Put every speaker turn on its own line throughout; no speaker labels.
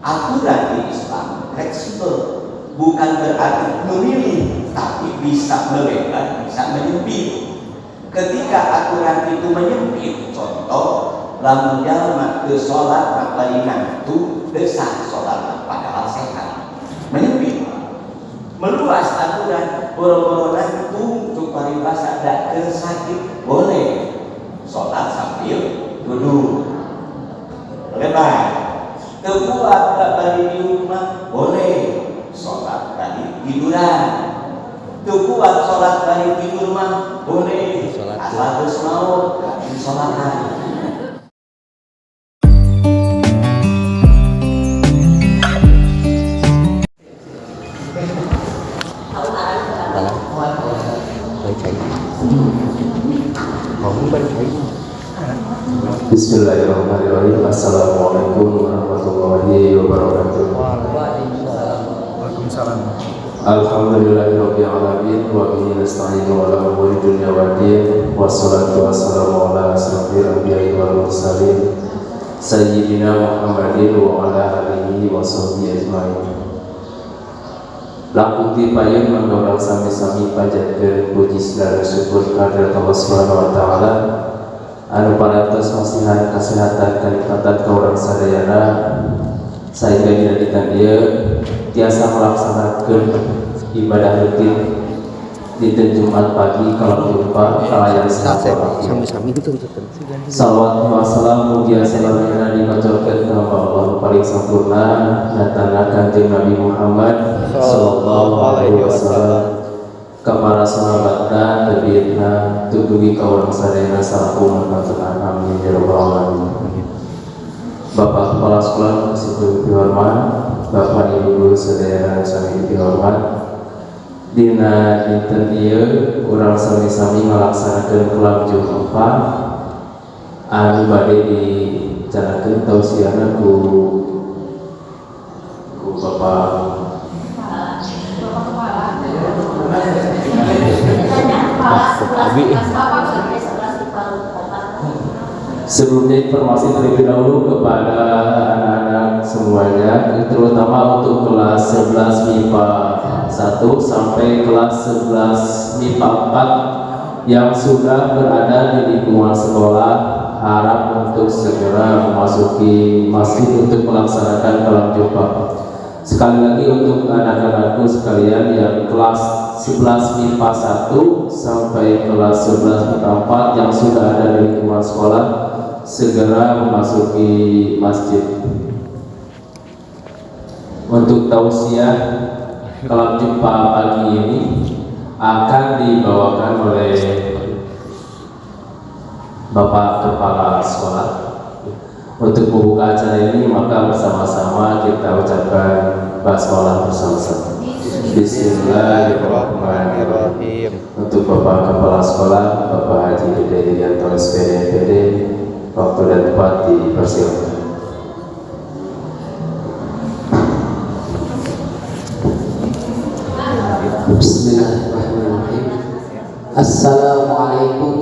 Aturan di Islam fleksibel, bukan berarti memilih, tapi bisa melebar, bisa menyempit. Ketika aturan itu menyempit, contoh, lamun jalma ke sholat palingan itu desah sholat padahal sehat, menyempit. Meluas aturan, boro-boro itu supaya bahasa ada sakit, boleh sholat sambil duduk, lebar. Terbuat balik di rumah boleh, sholat balik tiduran. Terbuat sholat balik di rumah boleh, asal terus mau sholat.
Bismillahirrahmanirrahim. Assalamualaikum warahmatullahi wabarakatuh.
Waalaikumsalam.
Alhamdulillahirabbil alamin wa bihi nasta'inu ala umuri dunya waddin wassalatu wassalamu ala asrofil anbiya'i wal mursalin sayyidina Muhammadin wa ala alihi wa sahbihi ajmain. Laku tipayun mangga sami-sami panjatkeun puji segala syukur kehadirat Allah Subhanahu wa taala anu parantos masihan kasehatan kanikmatan ka urang sadayana sehingga dijadikan dia tiasa melaksanakan ibadah rutin di Jumat pagi kalau jumpa kalayan
Sami-sami itu
salawat wa salam mugia salamina dimaturkeun ka Allah paling sampurna datangna Kanjeng Nabi Muhammad sallallahu alaihi wasallam ka para sahabatna tebieuna tudugi ka urang sadayana salaku mantangan amin ya rabbal alamin. Bapak Kepala Sekolah Kasih dihormat, Bapak Ibu Guru sadayana sami dihormat. Dina dinten ieu urang sami-sami ngalaksanakeun kelam Jumat anu bade dicanakeun tausiahna ku Bapak Sebelumnya informasi terlebih dahulu kepada anak-anak semuanya, terutama untuk kelas 11 MIPA 1 sampai kelas 11 MIPA 4 yang sudah berada di lingkungan sekolah, harap untuk segera memasuki masjid untuk melaksanakan kelam Jumat. Sekali lagi untuk anak-anakku sekalian yang kelas 11 MIPA 1 sampai kelas 11 MIPA 4 yang sudah ada di lingkungan sekolah segera memasuki masjid. Untuk tausiah kelam Jumat pagi ini akan dibawakan oleh Bapak Kepala Sekolah. Untuk membuka acara ini maka bersama-sama kita ucapkan basmalah bersama-sama. Bismillahirrahmanirrahim. Untuk Bapak Kepala Sekolah, Bapak Haji Dede Irianto SPD MPD, waktu dan tempat dipersilakan.
Bismillahirrahmanirrahim. Assalamualaikum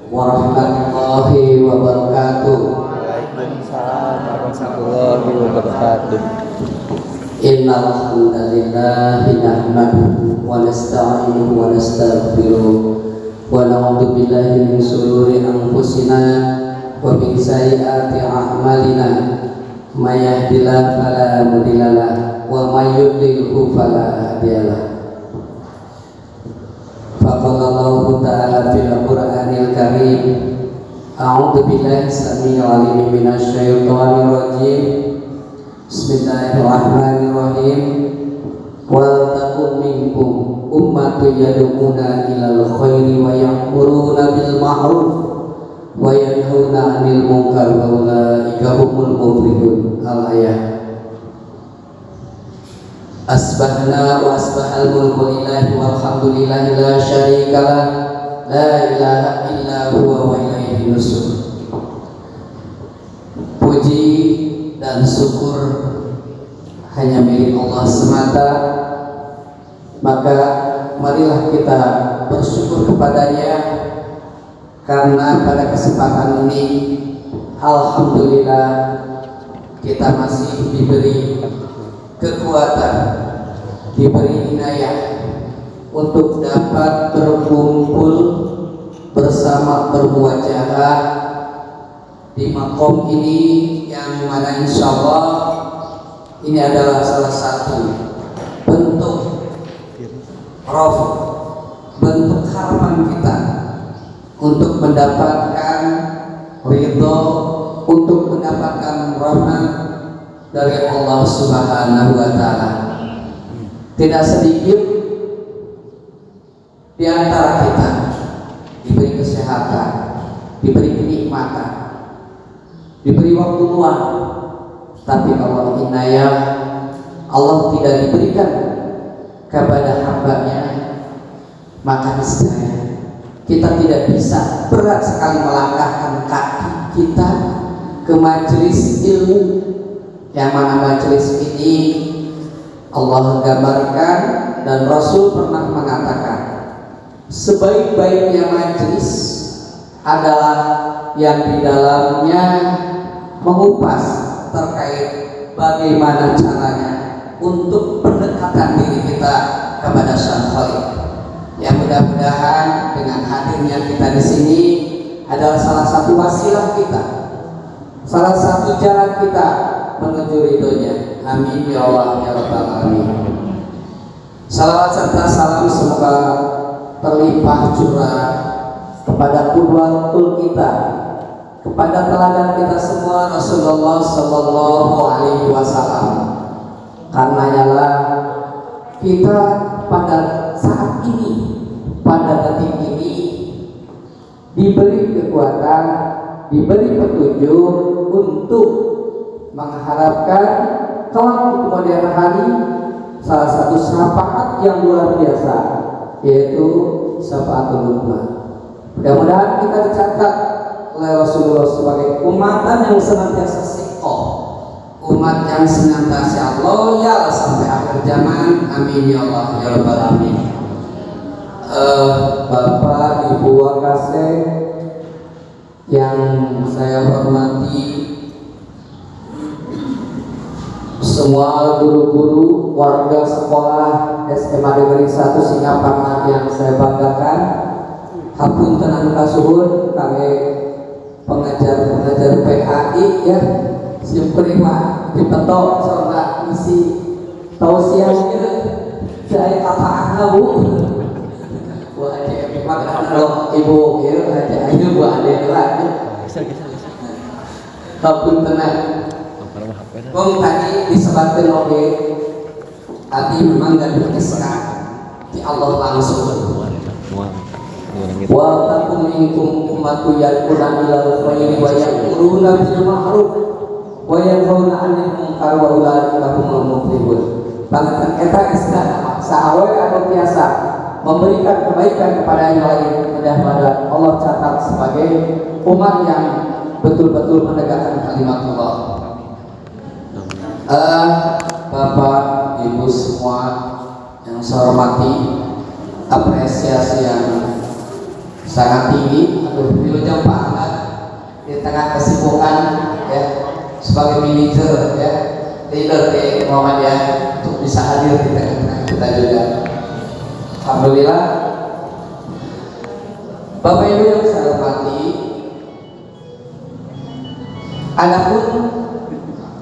warahmatullahi wabarakatuh.
Waalaikumsalam warahmatullahi wabarakatuh.
Innal hamdalillahi nahmaduhu wa nasta'inuhu wa nastaghfiruh wa na'udzu billahi min shururi anfusina wa min sayyiati a'malina may yahdihillahu fala mudhillalah wa may yudlilhu fala hadiyalah. Faqalallahu ta'ala fil Qur'anil Karim a'udzu billahi samil alim minasy syaithanir rajim. Bismillahirrahmanirrahim. Wal takum minkum ummatun yad'una ilal khairi wa ya'muruna bil ma'ruf wa yanhauna 'anil munkar wa ulaika humul muflihun. Al-ayah. Asbahna wa asbahal mulku lillahi walhamdulillahi la syarikalah la ilaha illa huwa wa ilaihi nusyur. Puji dan syukur hanya milik Allah semata, maka marilah kita bersyukur kepadanya karena pada kesempatan ini alhamdulillah kita masih diberi kekuatan, diberi inayah untuk dapat berkumpul bersama bermuajahah di makom ini, yang mana insya Allah ini adalah salah satu bentuk rafu, bentuk harapan kita untuk mendapatkan ridho, untuk mendapatkan rahmat dari Allah Subhanahu wa Ta'ala. Tidak sedikit di antara kita diberi kesehatan, diberi kenikmatan, diberi waktu luang, tapi Allah inayah, Allah tidak diberikan kepada hambanya, maka niscaya kita tidak bisa, berat sekali melangkahkan kaki kita ke majelis ilmu, yang mana majelis ini Allah gambarkan dan Rasul pernah mengatakan sebaik-baiknya majelis adalah yang di dalamnya mengupas terkait bagaimana caranya untuk pendekatan diri kita kepada Sang Khalik. Ya, mudah-mudahan dengan hadirnya kita di sini adalah salah satu wasilah kita, salah satu jalan kita menuju ridhonya. Amin ya Allah ya Rabbal Alamin. Salawat serta salam semoga terlimpah curah kepada qudwatul kita, kepada teladan kita semua, Rasulullah Sallallahu Alaihi Wasallam. Karenanya lah kita pada saat ini, pada detik ini diberi kekuatan, diberi petunjuk untuk mengharapkan kelak kemudian hari salah satu syafaat yang luar biasa, yaitu syafaatul uzma. Mudah-mudahan kita dicatat oleh Rasulullah sebagai umatan yang senantiasa siqoh, umat yang senantiasa loyal sampai akhir zaman. Amin ya Allah ya Rabbal Alamin. Bapak Ibu Wakaseh yang saya hormati, semua guru-guru, warga sekolah SMA Negeri 1 Singaparna yang saya banggakan, hapunten anu kasuhun kangge pengajar-pengajar PAI ya, simprima dipetok soalnya isi tausiah gitu, saya apaan Bu? Bu Ade, kalau Ibu ya, Ade Bu Ade lah. Hapunten tadi disebutkan oleh tadi memang gak dikisahkan di Allah langsung. Wa takum minkum ummatu yad'una ilal khairi wa ya'muruna bil ma'ruf wa yanhauna 'anil munkar wa ulaika humul muflihun. Panganten eta isna sahawe anu biasa memberikan kebaikan kepada yang lain, mudah-mudahan Allah catat sebagai umat yang betul-betul menegakkan kalimat Allah. Bapak Ibu semua yang saya hormati, apresiasi yang sangat tinggi. Wilujeng Pak Ahmad di tengah kesibukan ya sebagai manajer ya, leader di Muhammadiyah, untuk bisa hadir di tengah-tengah kita juga. Alhamdulillah. Bapak Ibu yang saya hormati, adapun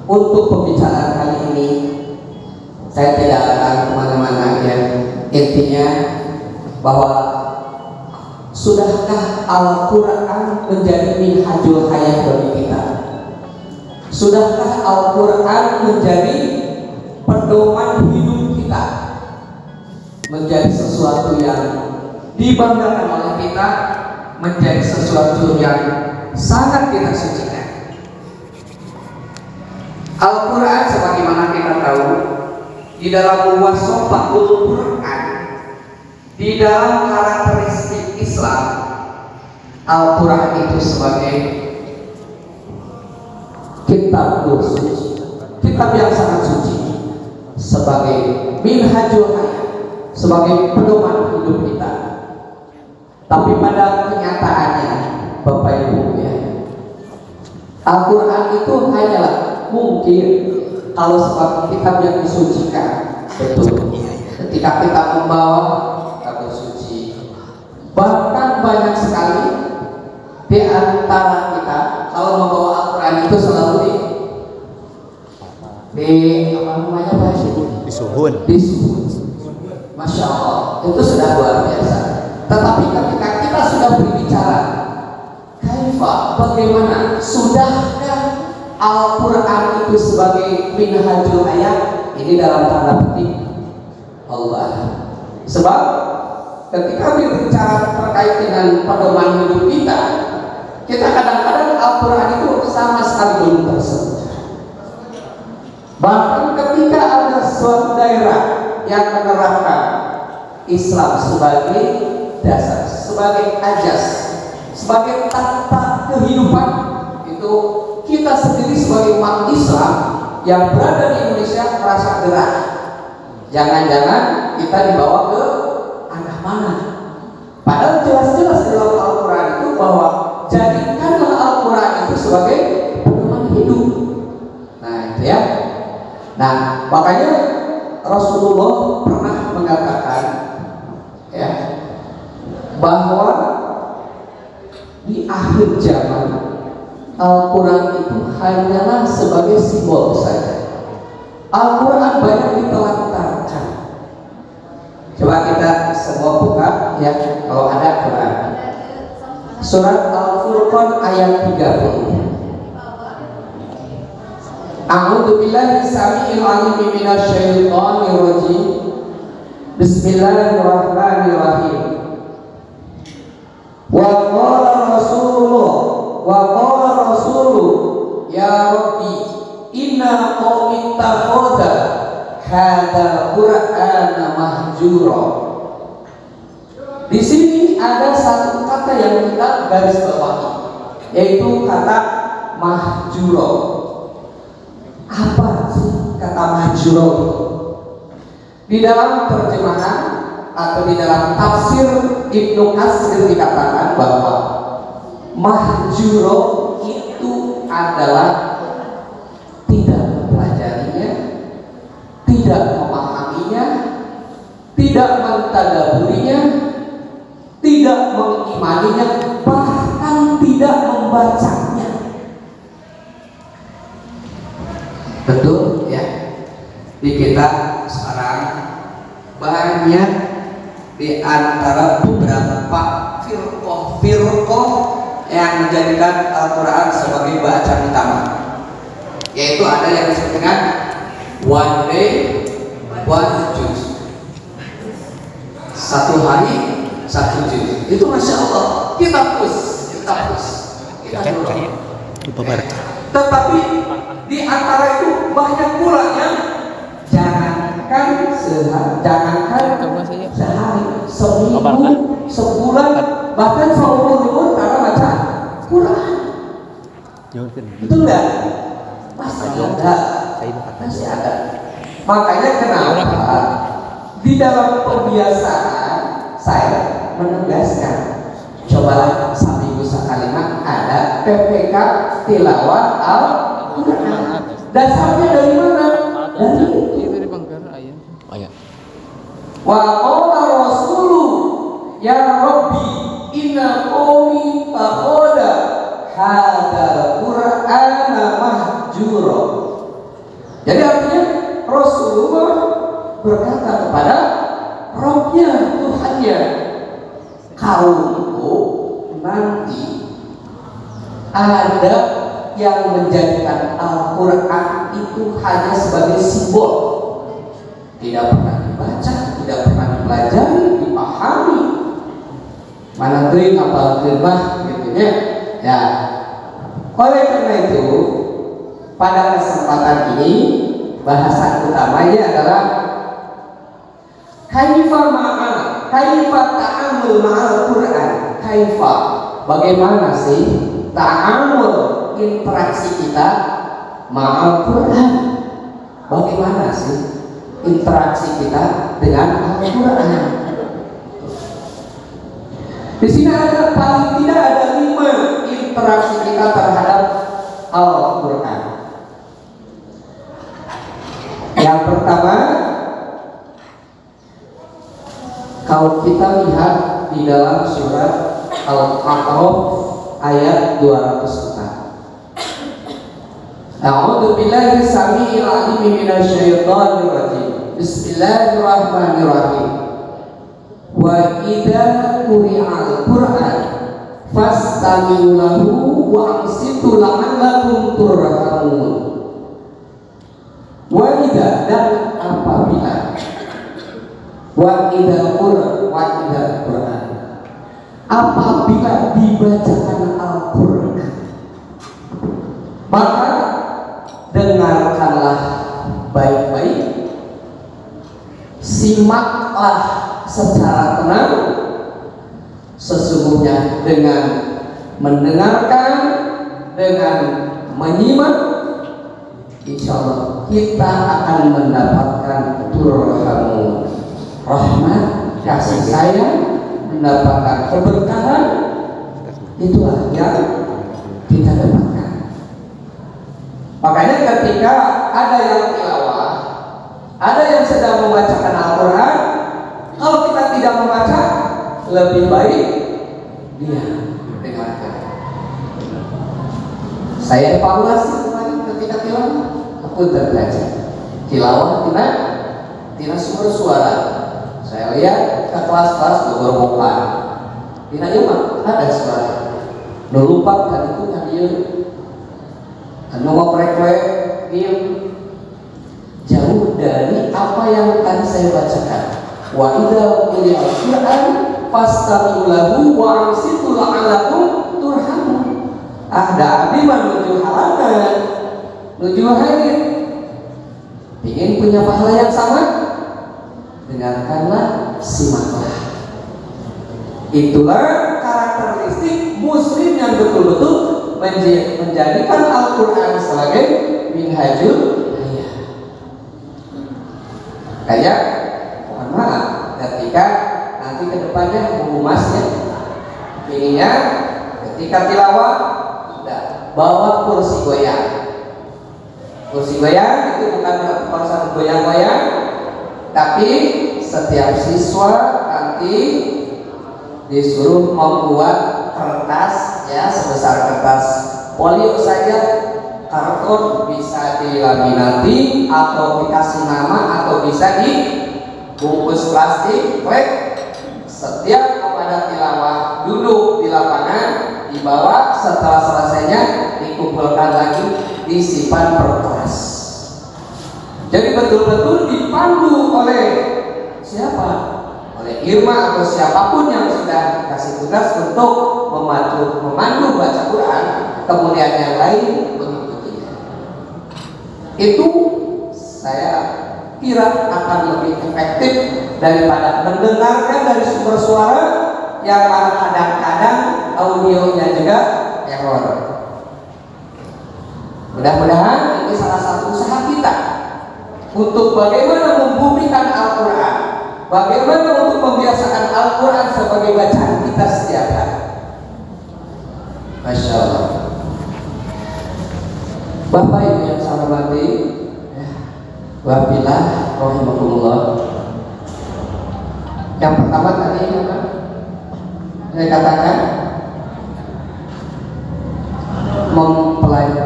untuk pembicaraan kali ini saya tidak akan kemana-mana ya. Intinya bahwa sudahkah Al-Quran menjadi minhajul hayat bagi kita? Sudahkah Al-Quran menjadi pedoman hidup kita, menjadi sesuatu yang dibanggakan oleh kita, menjadi sesuatu yang sangat kita sucikan? Al-Quran sebagaimana kita tahu di dalam wasofatul Quran, di dalam karakteristik Islam, Al-Quran itu sebagai kitab suci, kitab yang sangat suci, sebagai minhajul hayat, sebagai pedoman hidup kita. Tapi pada kenyataannya, Bapak Ibu ya, Al-Quran itu hanyalah mungkin kalau sebuah kitab yang disucikan, betul. Ketika kita membawa kitab bersuci, bahkan banyak sekali di antara kita kalau membawa Al-Quran itu selalu di apa namanya bahasa
Disuhun.
Masya Allah, itu sudah luar biasa. Tetapi ketika kita sudah berbicara, bagaimana? Sudahkah Al-Quran itu sebagai minhajul ayat? Ini dalam tanda petik Allah. Sebab ketika berbicara terkait dengan pedoman hidup kita, kita kadang-kadang Al-Quran itu sama sekali belum tersentuh. Bahkan ketika ada suatu daerah yang menerapkan Islam sebagai dasar, sebagai ajas, sebagai tata kehidupan, itu kita sendiri sebagai umat Islam yang berada di Indonesia merasa gerah. Jangan-jangan kita dibawa ke arah mana? Padahal jelas-jelas dalam Al-Quran itu bahwa jadikanlah Al-Quran itu sebagai pedoman hidup. Nah itu ya. Nah makanya Rasulullah pernah mengatakan ya bahwa di akhir zaman Al-Quran itu hanyalah sebagai simbol saja. Al-Quran banyak ditelantarkan. Coba kita semua buka ya kalau ada Quran. Surat Al-Furqan ayat 30. A'udzu billahi samii'il 'aliim minasy syaithaanir rajiim. Bismillahirrahmanirrahim. Wa qala Rasulullah ya Rabbi inna qaumi takhadha hadzal Qur'ana mahjura. Di sini ada satu kata yang kita garis bawahi, yaitu kata mahjura. Apa sih kata mahjura itu? Di dalam terjemahan atau di dalam tafsir Ibnu Katsir dikatakan bahwa mahjura itu adalah tidak mempelajarinya, tidak memahaminya, tidak mentadaburinya, tidak mengimaninya, bahkan tidak membacanya. Betul ya? Di kita sekarang banyak di antara beberapa firqah yang menjadikan Al-Quran sebagai bacaan utama, yaitu ada yang disebut dengan one day one juz, satu hari satu juz. Itu masya Allah kita push. Tetapi di antara itu banyak pula yang jangankan sehari, seminggu, sebulan, bahkan seumur karena baca Quran. Betul nggak? Masih ada. Makanya kenapa di dalam pembiasaan saya menegaskan, cobalah seminggu sekalimat ada PPK tilawah Al-Quran. Dasarnya dari mana? Dari itu. Wa qala Rasulullah ya Rabbi inna qaumi takhadha hadzal Qur'ana mahjura. Jadi artinya Rasulullah berkata kepada Rabbnya, Tuhannya, kaumku nanti ada yang menjadikan Al-Quran itu hanya sebagai simbol, tidak pernah dibaca, tidak pernah dipelajari, dipahami, mana tuh apa firman gitu ya. Oleh karena itu pada kesempatan ini bahasan utamanya adalah kaifa ta'amul ma'al Quran. Kaifa, bagaimana sih ta'amul, interaksi kita ma'al Quran? Bagaimana sih interaksi kita dengan Al-Quran? Di sini ada paling tidak ada 5 interaksi kita terhadap Al-Quran. Yang pertama, kalau kita lihat di dalam surat Al-A'raf ayat 204. A'udzu billahi samii'il 'aliim minasyaitonir rajim. Bismillahirrahmanirrahim. Wa idza quri'al Qur'an fastami'u lahu wa ansitu la'allakum turhamun. Wa idza, dan apabila, wa idza Qur'an, apabila dibacakan Al-Qur'an, maka dengarkanlah baik-baik, simaklah secara tenang. Sesungguhnya dengan mendengarkan, dengan menyimak, insya Allah kita akan mendapatkan turhamun, rahmat, kasih sayang, mendapatkan keberkahan. Itulah yang kita dapatkan. Makanya ketika ada yang tilawah, ada yang sedang membacakan Al-Quran, kalau kita tidak membaca, lebih baik dia dengarkan. Saya evaluasi kemarin ketika tilawah, aku terbaca tilawah tidak sumber suara. Saya lihat ke kelas-kelas beberapa tidak cuma ada suara. Lupa kan itu kan dia kan ngoprek-ngoprek dia jauh dari apa yang tadi saya bacakan. Wa idza quri'al Qur'an fastami'u lahu wa ansitu la'allakum turhamun. Ada abdi menuju halaman, menuju akhir. Ingin punya pahala yang sama? Dengarkanlah, simaklah. Itulah karakteristik muslim yang betul-betul menjadikan Al-Quran sebagai minhajul hayat. Kayak mohon maaf ketika nanti kedepannya mengumasnya, ininya ketika tilawah bawa kursi goyang. Kursi goyang itu bukan persoalan goyang-goyang, tapi setiap siswa nanti disuruh membuat kertas ya sebesar kertas folio saja, karton, bisa dilaminati atau dikasih nama atau bisa dibungkus plastik klep. Setiap kepada tilawah duduk di lapangan, dibawa, setelah selesainya dikumpulkan lagi, disimpan per kelas. Jadi betul-betul dipandu oleh siapa? Oleh Irma atau siapapun yang sudah dikasih tugas untuk memandu baca Quran, kemudian yang lain mengikutinya. Itu saya kira akan lebih efektif daripada mendengarkan dari sumber suara yang kadang-kadang audionya juga error. Mudah-mudahan ini salah satu usaha kita untuk bagaimana membumikan Al-Quran, bagaimana untuk membiasakan Al-Quran sebagai bacaan kita setiap hari. Masya Allah. Bapak Ibu yang saya hormati, wabilah rahimahullah. Yang pertama tadi apa? Saya katakan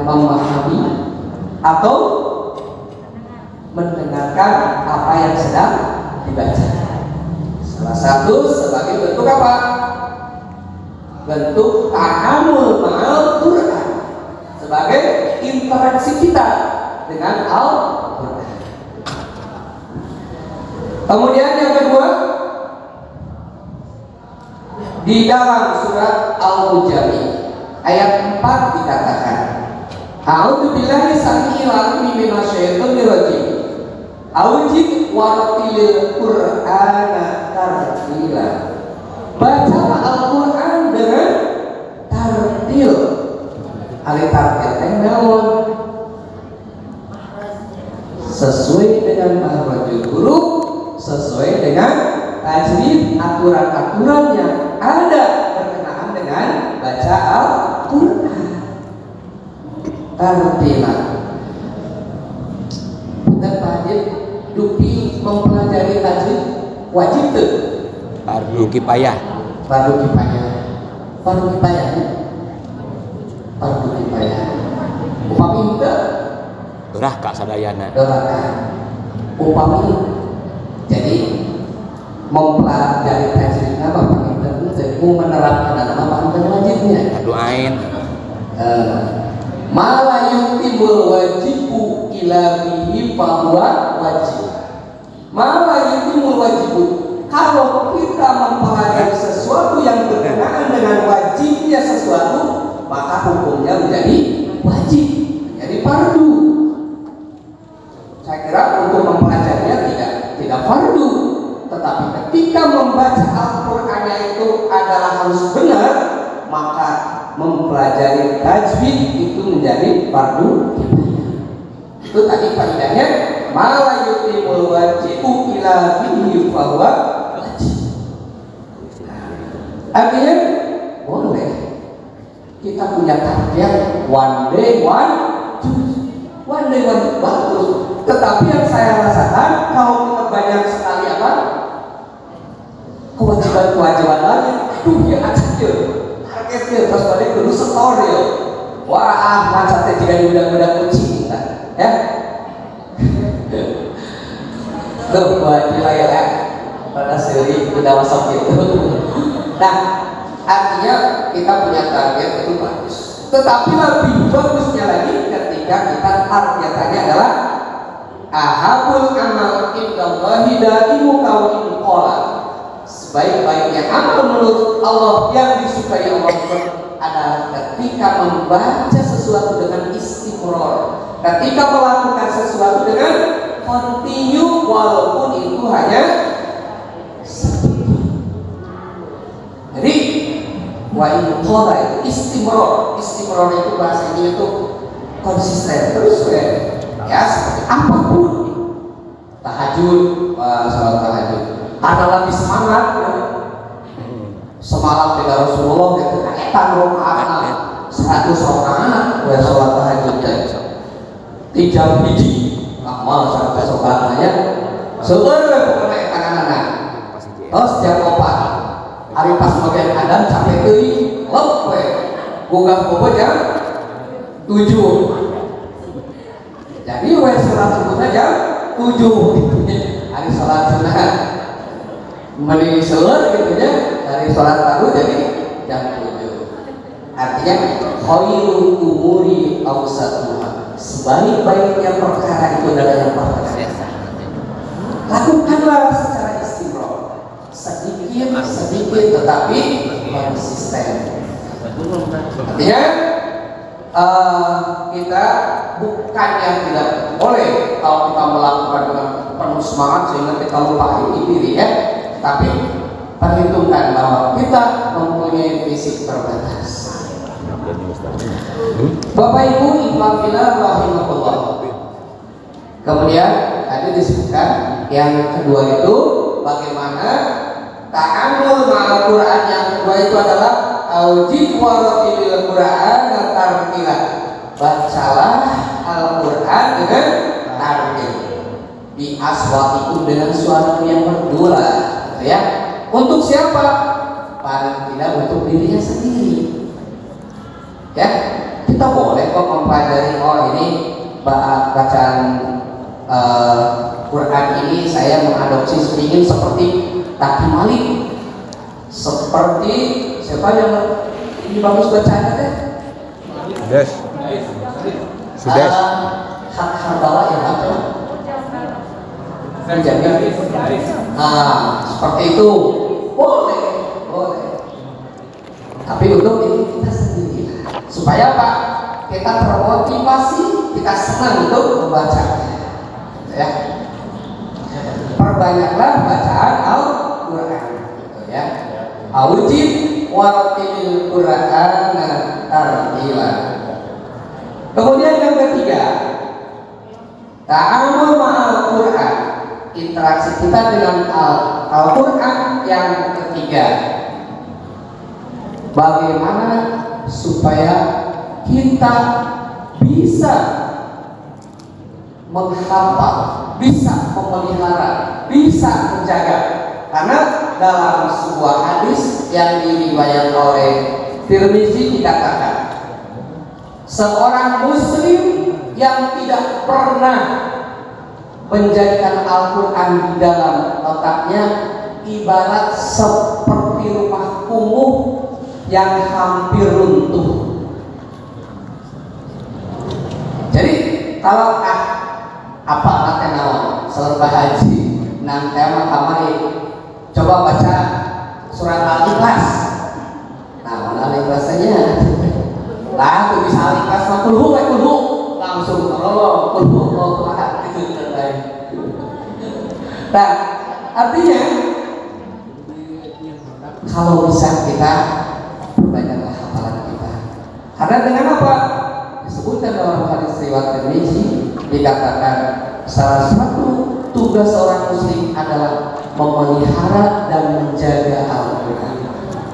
memahami atau mendengarkan apa yang sedang dibaca. Salah satu sebagai bentuk apa? Bentuk ta'amul ma'al Quran, sebagai interaksi kita dengan Al-Quran. Kemudian yang kedua, di dalam surat Al-Mujadil ayat 4 dikatakan, A'udzu billahi samii'il 'aliim minasyaitonir rajim. Aujib waratilil Qur'ana tartila. Bacalah Al-Quran dengan tartil. Ali tartil naon? Sesuai dengan makhrajul huruf, sesuai dengan tajwid, aturan-aturan yang ada berkenaan dengan baca Al-Quran. Tartila. Bukan Pak Haji, dupi mempelajari tajwid wajib tuh
Fardu kifayah.
fardu kifayah fardu kifayah ya? Fardu kifayah upami henteu
Urah kak sadayana.
doakan upami jadi mempelajari tajwidnya bapak henteu menerapkan nama panten wajibnya
Fardu ain.
Mala yutimul wajibu ila bihi fahuwa wajib. Mala yutimul wajibu. Kalau kita mempelajari sesuatu yang berkenaan dengan wajibnya sesuatu, maka hukumnya menjadi wajib, menjadi fardu. Saya kira untuk mempelajarinya tidak fardu, tetapi ketika membaca Al-Qur'annya itu adalah harus benar, maka mempelajari tajwid itu menjadi fardu kifayah. Itu tadi faedahnya mala yutimul wajibu ila bihi fahuwa wajib. Artinya boleh kita punya target one day one bagus. Tetapi yang saya rasakan kalau kita banyak sekali apa kewajiban lain, aduh ya aja targetnya terus balik dulu setor ya. Wah, masa teh jika diudah-udah kucing ya. Tuh buat wilayah pada seri udah masuk gitu. Nah, artinya kita punya target itu bagus. Tetapi lebih bagusnya lagi ketika kita targetannya adalah ahabul amal indallahi daimu kawin qola. Sebaik-baiknya amal menurut Allah yang disukai Allah adalah ketika membaca sesuatu dengan istimror, ketika melakukan sesuatu dengan continue walaupun itu hanya sedikit. Jadi wa in qala itu istimror itu bahasa ini itu konsisten terus ya seperti apapun tahajud, salat tahajud ada lagi semangat ya. Semalam tidak Rasulullah itu kaetan rokaat 100 rokaat ya salat tahajud tiga biji amal 100 rokaat aja sebenarnya pokoknya tangan-tangan terus jam 4 hari pas bagian adan sampai teuing lepe gugah bobo jam 7 jadi salat subuhnya jam 7 hari salat sunat meni seueur gitu ya dari salat fardu jadi jam 7. Artinya khairul umuri awsatuha. Sebaik-baiknya perkara itu adalah yang pertama. Lakukanlah secara istimror. Sedikit tetapi konsisten. Artinya kita bukan yang tidak boleh kalau kita melakukan dengan penuh semangat sehingga kita lupa diri ya. Tapi perhitungkan bahwa kita mempunyai fisik terbatas. Bapak Ibu ikhwafillah rahimahullah. Kemudian tadi disebutkan yang kedua itu bagaimana ta'amul ma'al Quran. Yang kedua itu adalah aujid waratilil Quran dan tartilah. Bacalah Al-Quran dengan tartil. Di aswatikum dengan suara yang merdu ya. Untuk siapa? Paling tidak untuk dirinya sendiri. Ya, kita boleh kok mempelajari ini bacaan Quran ini saya mengadopsi sedikit seperti Taki Malik, seperti siapa yang ini bagus bacaannya deh? Sudah. Hak harbalah ya apa? Menjaga. Seperti itu boleh. Tapi untuk ini kita sendiri supaya apa? Kita termotivasi, kita senang untuk membacanya. Ya. Perbanyaklah bacaan Al-Quran. Gitu ya. Aujib waratilil Quran tartila. Kemudian yang ketiga, ta'amul ma'al Quran. Interaksi kita dengan Al-Quran yang ketiga, bagaimana supaya kita bisa menghafal, bisa memelihara bisa menjaga. Karena dalam sebuah hadis yang diriwayatkan oleh Tirmizi dikatakan, seorang muslim yang tidak pernah menjadikan Al-Quran di dalam otaknya ibarat seperti rumah kumuh yang hampir runtuh. Jadi kalau apa artinya naon selebah haji nang tema kamari coba baca surat Al-Ikhlas. Nah, mana Al-Ikhlasnya? Lah, tuh bisa Al-Ikhlas mah kulhu langsung kulhu gitu terbaik. Nah, artinya kalau bisa kita banyaklah hafalan kita. Karena dengan apa? Disebutkan dalam hadis riwayat Tirmizi dikatakan salah satu tugas seorang muslim adalah memelihara dan menjaga Al-Quran.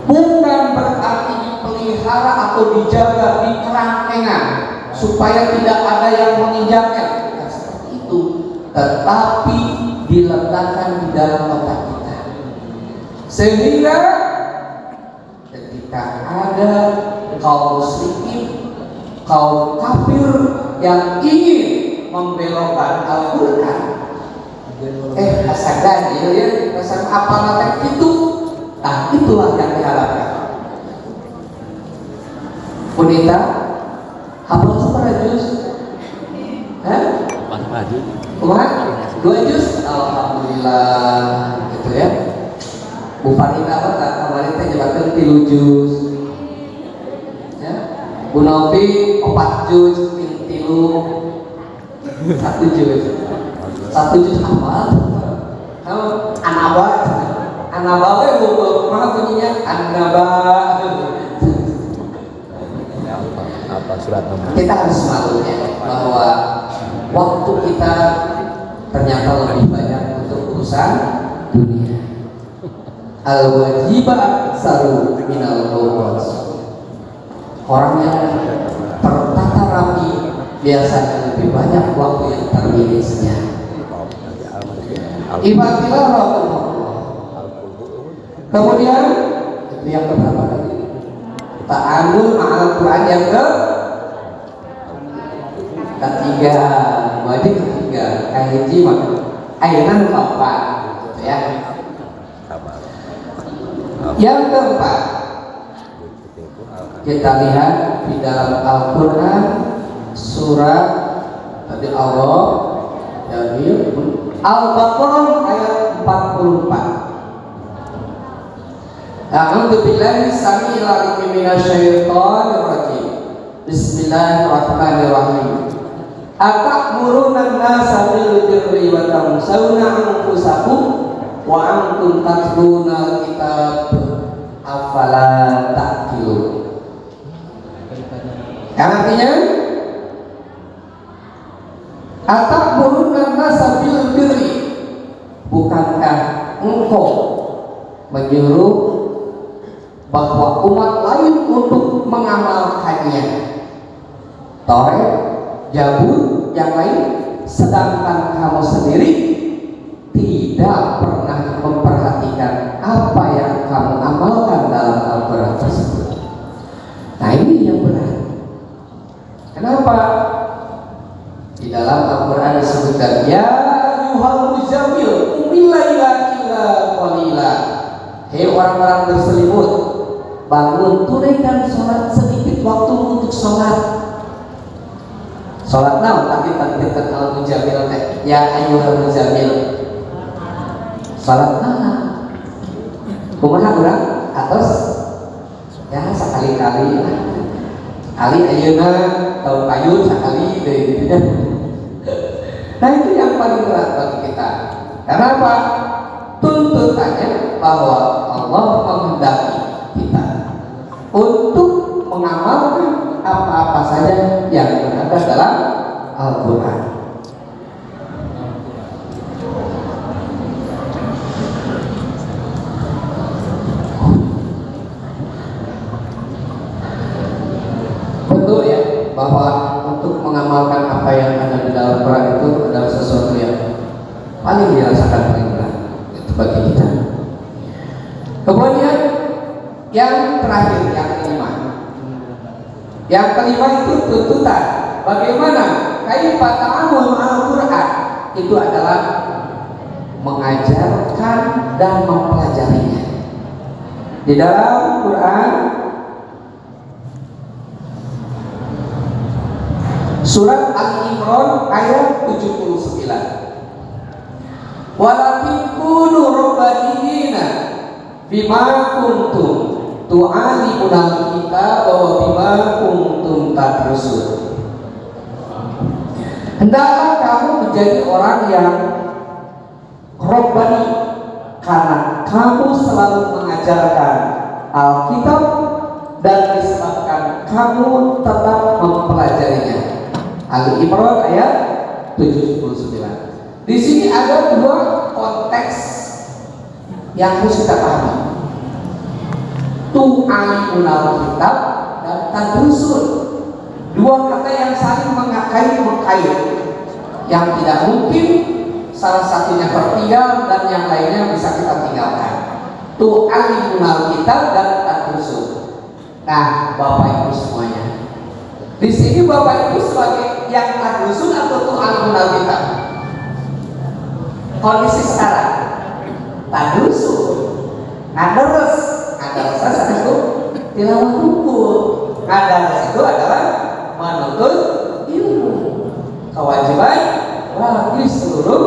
Bukan berarti dipelihara atau dijaga di kerangkengan supaya tidak ada yang menginjaknya, bukan seperti itu, tetapi diletakkan di dalam otak kita sehingga ketika ada kaum muslimin, kaum kafir yang ingin membelokkan Al-Quran, asalkan ya, asal apa nanti itu, nah itulah yang diharapkan. Punita, hafal seberapa juz?
Berapa juz?
Umat? 2 juz? Alhamdulillah, gitu ya. Bu Fanita apa tak? Kemarin teh jelaskan 3 juz. Ya. Bu Novi 4 juz, 3 1 juz. 1 juz hafal. Kalau Anaba we mana bunyinya? Anaba.
Apa surat nomor?
Kita harus maklum ya bahwa waktu kita ternyata lebih banyak untuk urusan dunia. Al-wajibah saru minal qawwas. Orang yang tertata rapi biasanya lebih banyak waktu yang terminisnya. Ibadillah Rabbullah. Kemudian itu yang keberapa lagi? Ta'amul ma'al Quran yang ketiga, wajib ketiga, kahiji maka aynan keempat, gitu ya. Yang keempat, kita lihat di dalam Al-Quran surat tadi Allah Jamil Al-Baqarah ayat 44. A'udzu billahi samil alim minasyaitonir rajim. Bismillahirrahmanirrahim. Atamuruna an-nasa bil birri wa tansawna anfusakum wa antum tatluna kitab afala ta'qilun. Yang artinya atamuruna an-nasa bil birri, bukankah engkau menyuruh bahwa umat lain untuk mengamalkannya, Taurat, Zabur, yang lain, sedangkan kamu sendiri tidak pernah memperhatikan apa yang kamu amalkan dalam Al-Quran tersebut. Nah ini yang berat. Kenapa? Di dalam Al-Quran disebutkan ya ayyuhal muzammil qumil laila illa qalila. Hei orang-orang berselimut, bangun, tunaikan sholat sedikit waktu untuk sholat. Sholat naon tapi takbirkan al-muzamil teh ya ayyuhal muzamil. Sholat naon? Kumaha urang atos? Ya sekali-kali. Ali ayeuna tahun payun sekali deui gitu ya. Nah itu yang paling berat bagi kita. Karena apa? Tuntutannya bahwa Allah menghendaki kita untuk mengamalkan apa-apa saja yang berada dalam Al-Quran. Betul ya bahwa untuk mengamalkan apa yang ada di dalam Al-Quran itu adalah sesuatu yang paling dirasakan paling berat. Yang kelima itu tuntutan. Bagaimana? Kaifa ta'amul ma'al Quran? Itu adalah mengajarkan dan mempelajarinya. Di dalam Quran surat Al-Imran ayat 79. Walakin kunu rabbaniyina bima kuntum tu'alimuna kitab wa bima kuntum tadrusun. Hendaklah kamu menjadi orang yang Rabbani karena kamu selalu mengajarkan Alkitab dan disebabkan kamu tetap mempelajarinya. Ali Imran ayat 79. Di sini ada dua konteks yang harus kita pahami. Tu'alimunal kitab dan tadrusun. Dua kata yang saling mengkait, yang tidak mungkin salah satunya tertinggal dan yang lainnya bisa kita tinggalkan. Tu'alimunal kitab dan tadrusun. Nah, Bapak Ibu semuanya, di sini Bapak Ibu sebagai yang tadrusun atau tu'alimunal kitab? Kondisi sekarang tadrusun, ngadarus itu tilawah buku, ngadarus itu adalah menuntut ilmu, kewajiban bagi seluruh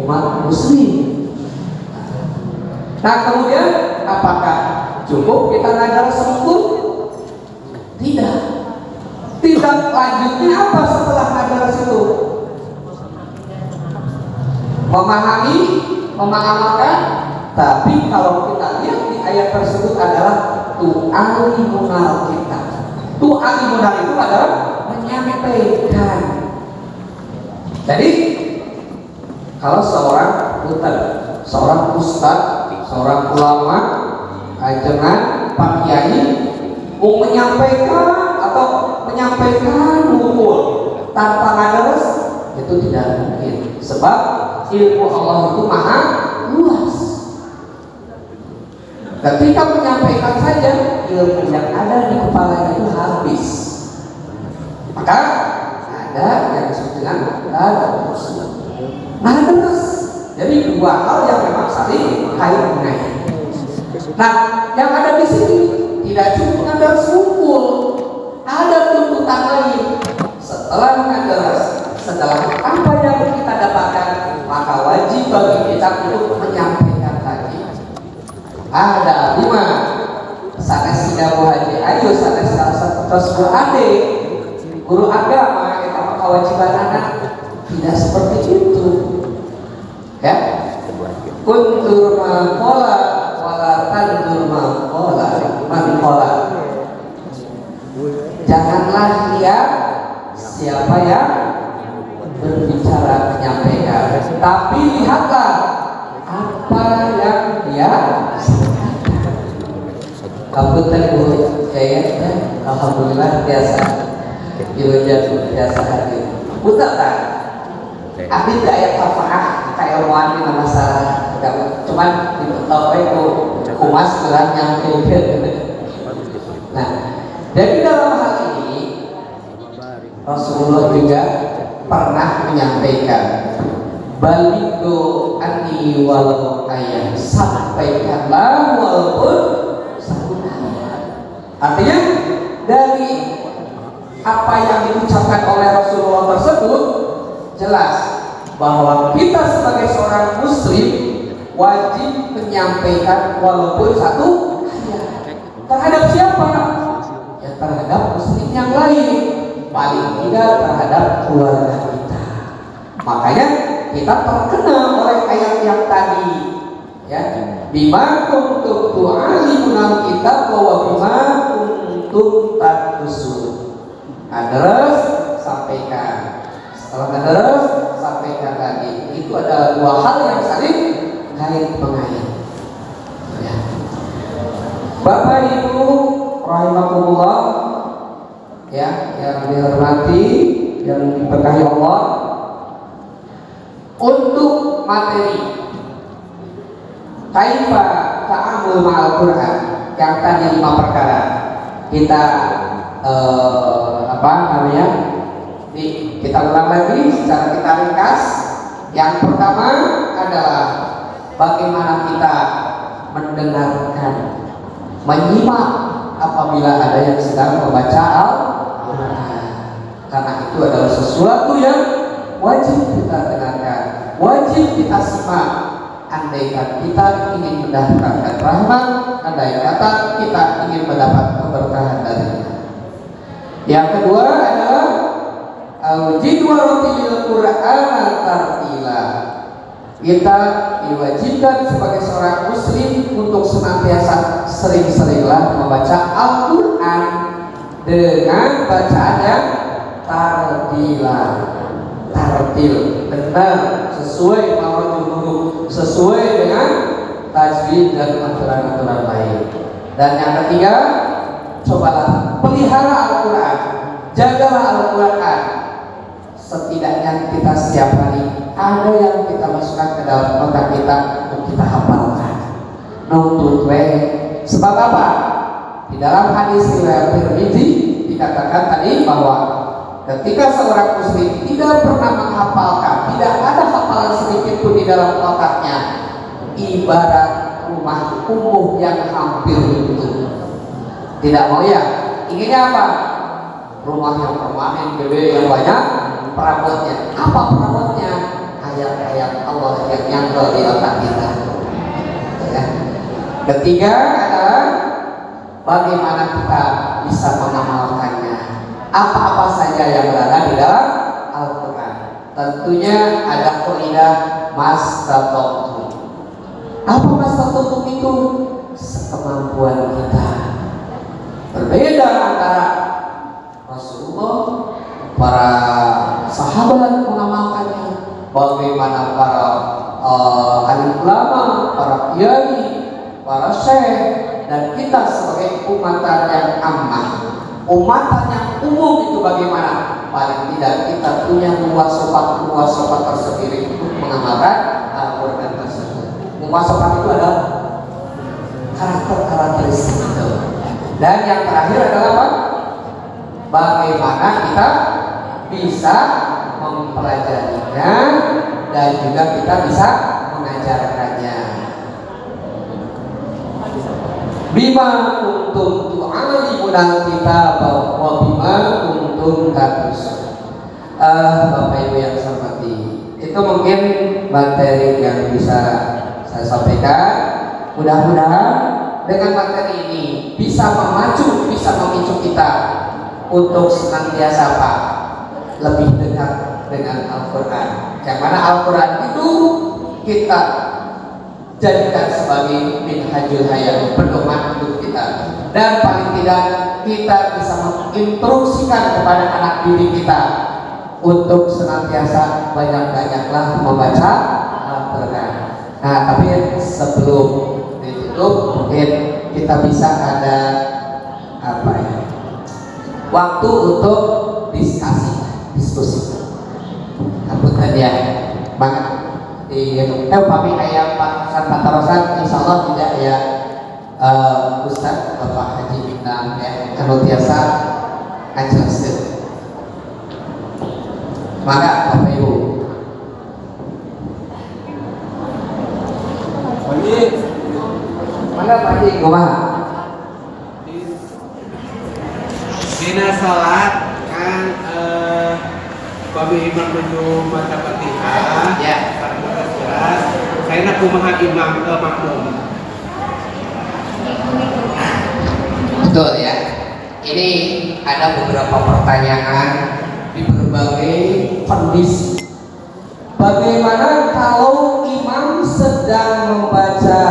umat muslim. Nah, kemudian apakah cukup kita ngadarus buku? Tidak. Tindak lanjutnya apa setelah ngadarus itu? Memahami, mengamalkan. Tapi kalau kita lihat di ayat tersebut adalah tu'alimunal kitab. Tu'alimunal itu adalah menyampaikan. Jadi kalau seorang ustaz, seorang ulama, ajengan, pak kiai mau menyampaikan atau menyampaikan hukum tanpa ngadarus, itu tidak mungkin. Sebab ilmu Allah itu maha luas. Ketika menyampaikan saja, ilmu yang ada di kepala itu habis. Maka ada yang disebut dengan tadrus. Tadrus. Jadi dua hal yang memang saling kait-mengait. Nah, yang ada di sini tidak cukup ngadarus kumpul, ada tuntutan lain. Setelah ngadarus, setelah apa yang kita dapatkan, maka wajib bagi kita untuk menyampaikan lagi. Ada 5 sanes tidak haji ayo sanes terus berade guru agama kita kewajiban anak tidak seperti itu ya. Kuntur maqala wala tandur maqala. Janganlah lihat siapa yang berbicara menyampaikan, tapi lihatlah apa yang dia Kabupaten Jaya, alhamdulillah biasa, biasa hadir. Bukan tak? Abdi gaya kafaah kayak omongan di masalah, cuman tahu itu kumas gerak yang Nah, jadi dalam hal ini Rasulullah juga pernah menyampaikan balighu anni walau ayat, sampaikanlah walaupun satu ayat. Artinya dari apa yang diucapkan oleh Rasulullah tersebut jelas bahwa kita sebagai seorang muslim wajib menyampaikan walaupun satu ayat. Terhadap siapa? Ya terhadap muslim yang lain, paling tidak terhadap keluarga kita. Makanya kita terkena oleh ayat yang tadi ya, bima kuntum tu'alimunal kitab wa bima kuntum tadrusun. Adres sampaikan, setelah adres sampaikan lagi. Itu adalah dua hal yang saling kait-mengait ya. Bapak Ibu rahimakumullah ya, yang dihormati, yang diberkahi Allah, untuk materi kaifa ta'amul ma'al Quran yang tadi 5 perkara. kita kita ulang lagi secara kita ringkas. Yang pertama adalah bagaimana kita mendengarkan, menyimak apabila ada yang sedang membaca Al-Quran, karena itu adalah sesuatu yang wajib kita dengarkan, wajib kita simak. Andaikan kita ingin mendapatkan rahmat, andai kata kita ingin mendapat keberkahan darinya. Yang kedua adalah al-jidwaratil Qur'ana tartila. Kita diwajibkan sebagai seorang muslim untuk senantiasa sering-seringlah membaca Al-Quran dengan bacaan yang tartil, benar, sesuai mawadul huruf, sesuai dengan tajwid dan aturan-aturan lain. Dan yang ketiga, cobalah pelihara Al-Quran, jagalah Al-Quran. Setidaknya kita setiap hari ada yang kita masukkan ke dalam otak kita untuk kita hafalkan. Nuntut sebab apa? Di dalam hadis riwayat Tirmidzi dikatakan tadi bahwa ketika seorang muslim tidak pernah menghafalkan, tidak ada hafalan sedikit pun di dalam otaknya, ibarat rumah kumuh yang hampir runtuh. Tidak mau ya? Inginnya apa? Rumah yang permanen, gede, yang banyak perabotnya. Apa perabotnya? Ayat-ayat Allah yang nyangkut di otak kita. Ya. Ketiga adalah bagaimana kita bisa mengamalkannya. Apa-apa saja yang berada di dalam Al-Quran. Tentunya ada kaidah mastata'tum. Apa mastata'tum itu? Sekemampuan kita. Berbeda antara Rasulullah, para sahabat mengamalkannya, bagaimana para alim ulama, para kiai, para syekh, dan kita sebagai umatan yang ammah, umatan yang umum itu bagaimana? Paling tidak kita punya muwasafat tersendiri untuk mengamalkan Al-Quran tersebut. Muwasafat itu adalah karakteristik itu. Dan yang terakhir adalah apa? Bagaimana kita bisa mempelajarinya dan juga kita bisa mengajarkannya. Bima kuntum tu'allimunal kitab wa bima kuntum tadrusun. Bapak Ibu yang saya hormati, itu mungkin materi yang bisa saya sampaikan. Mudah-mudahan dengan materi ini bisa memicu kita untuk senantiasa apa? Lebih dekat dengan Al-Quran. Yang mana Al-Quran itu kita jadikan sebagai minhajul hayat, pedoman hidup kita. Dan paling tidak kita bisa menginstruksikan kepada anak didik kita untuk senantiasa banyak-banyaklah membaca Al-Quran. Nah, tapi sebelum ditutup mungkin kita bisa ada waktu untuk diskusi. Hapunten ya, banget di kami ayam Pak Tarosan, insya Allah tidak ya Ustaz Bapak Haji Bintang ya, anu tiasa ngajelaskeun. Maka Bapak Ibu. Mana Pak Haji? Kumaha?
Dina salat kan kami imam menuju baca Fatihah
Ya.
karena jelas saya nak kumaha imam ke makmum.
Betul ya. Ini ada beberapa pertanyaan di berbagai kondisi. Bagaimana kalau imam sedang membaca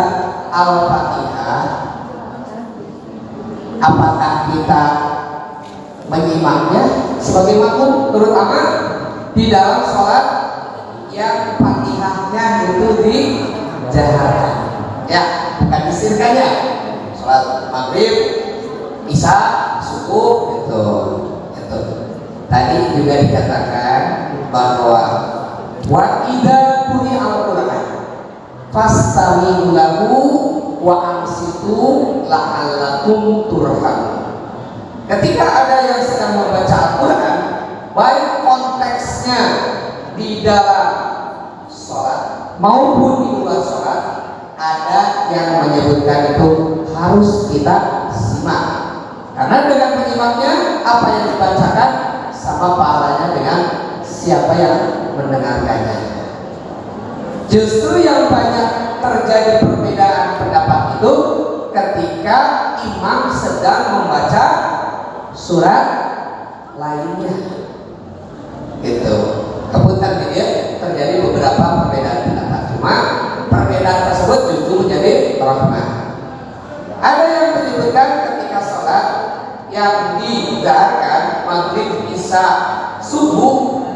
Al-Fatihah? Apakah kita menyimaknya sebagai makmum, terutama di dalam sholat yang Fatihahnya itu dijaharkan, ya, bukan disirkannya. Sholat maghrib, isya, subuh, itu. Tadi juga dikatakan bahwa wa idza quri'al Qur'an fastami'u lahu wa ansitu la'allakum turhamun. Ketika ada yang sedang membaca Al-Quran, baik konteksnya di dalam sholat maupun di luar sholat, ada yang menyebutkan itu harus kita simak. Karena dengan menyimaknya, apa yang dibacakan sama pahalanya dengan siapa yang mendengarkannya. Justru yang banyak terjadi perbedaan pendapat itu ketika imam sedang membaca surat lainnya. Gitu. Kebetulan ya, terjadi beberapa perbedaan pendapat. Cuma perbedaan tersebut justru menjadi rahmat. Ada yang menyebutkan ketika sholat yang digerakkan maghrib, isya, subuh,